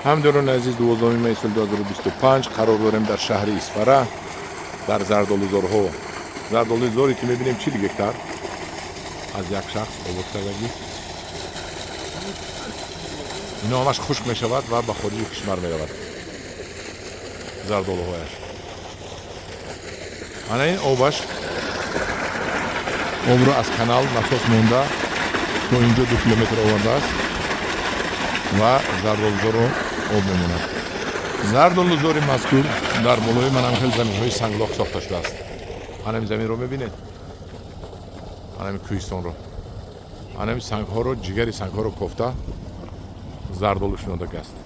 ҳамдиёрони азиз 12 майи соли 2025 қарор дорем дар шаҳри Исфара дар зардолизорҳо. Зардолизоре ки мебинем 40 гектар аз як шахс обод кардагӣ. ино ҳамаш хушк мешавад ва ба хориҷи кишвар меравад. зардолиҳояш ана ин обаш обро аз канал насос монда то инҷо 2 километр овардааст ва зардолизорро об мемонад. зардолизори мазкур дар болои манам хел заминҳои санглох сохта шудааст. анами заминро мебинед, анами кӯҳистонро, анами сангҳоро, ҷигари сангҳоро кофта зардолу шунодагааст.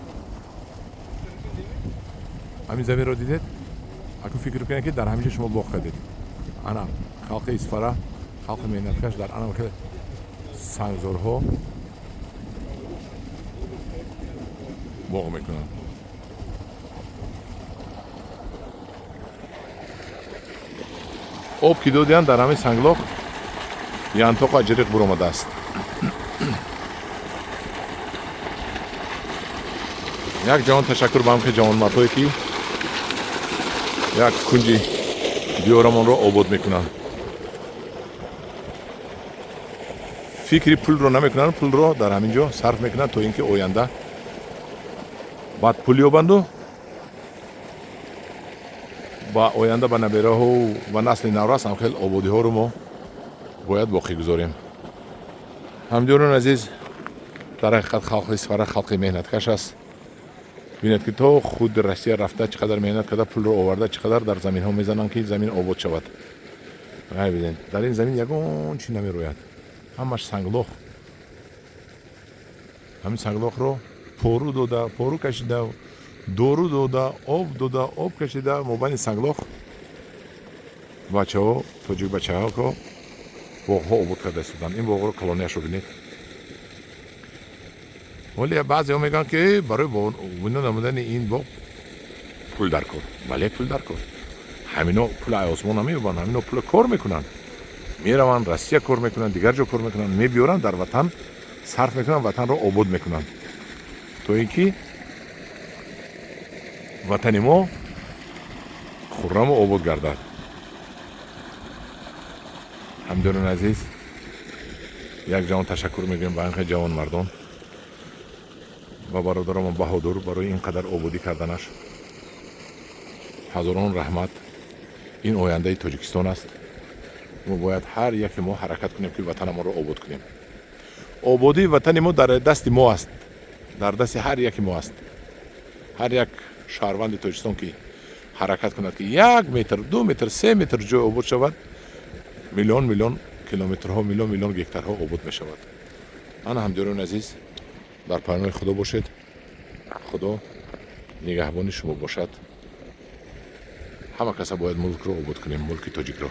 ҳамин заминро дидед? акун фикр кунед ки дар ҳамиҷо шумо боғ кардед. ана халқи Исфара, халқи меҳнаткаш дар анам хел сангзорҳо боғ мекунанд. об ки додиянд дар ҳамин санглоқ янтоқ аҷриқ буромадааст. як ҷавон ташаккур ба ҳамки ҷавонмардое ки як кунҷи диёрамонро обод мекунанд. фикри пулро намекунанд, пулро дар ҳамин ҷо сарф мекунанд то ин ки оянда баъд пул ёбанду ба оянда ба набераҳо ва насли наврас ҳамхел ободиҳоро мо бояд боқӣ гузорем. ҳамдиёрони азиз, дар ҳақиқат халқи Исфара халқи меҳнаткаш аст. бинед ки то худ Россия рафта чӣ қадар меҳнат карда пулро оварда чӣ қадар дар заминҳо мезананд ки замин обод шавад. бинед дар ин замин ягон чӣ намерояд, ҳамаш санглох. ҳамин санглохро пору дода, пору кашида, дору дода, об кашида мобайни санглох бачаҳо, тоҷик бачаҳо ко боғҳо обод карда истоданд. ин боғро колонияшро бинед. вале баъзеҳо мегӯянд ки барои бино намудани ин боғ пул дар кор. бале пул дар кор. ҳамино пула осмон намеёбанд, ҳамино пула кор мекунанд. мераванд Россия кор мекунанд, дигар ҷо кор мекунанд, мебиёранд дар ватан сарф мекунанд, ватанро обод мекунанд. то ин ки ватани мо хурраму обод гардад. ҳамдиёрони азиз, як ҷавон ташаккур мегӯям ба ҳамин ҷавонмардон ва бародаромон баҳодур барои ин қадар ободӣ карданаш. ҳазорон раҳмат. ин ояндаи Тоҷикистон аст. мо бояд ҳар яке мо ҳаракат кунем ки ватанамонро обод кунем. ободии ватани мо дар дасти мо аст, дар дасти ҳар яки мо аст. ҳар як шаҳрванди Тоҷикистон ки ҳаракат кунад ки 1 метр, 2 метр, 3 метр ҷой обод шавад, миллион километрҳо, миллион гектарҳо обод мешавад. ана ҳамдиёрони азиз, дар пайнои худо бошед. худо нигаҳбони шумо бошад. ҳама каса бояд мулкро обод кунем, мулки тоҷикро.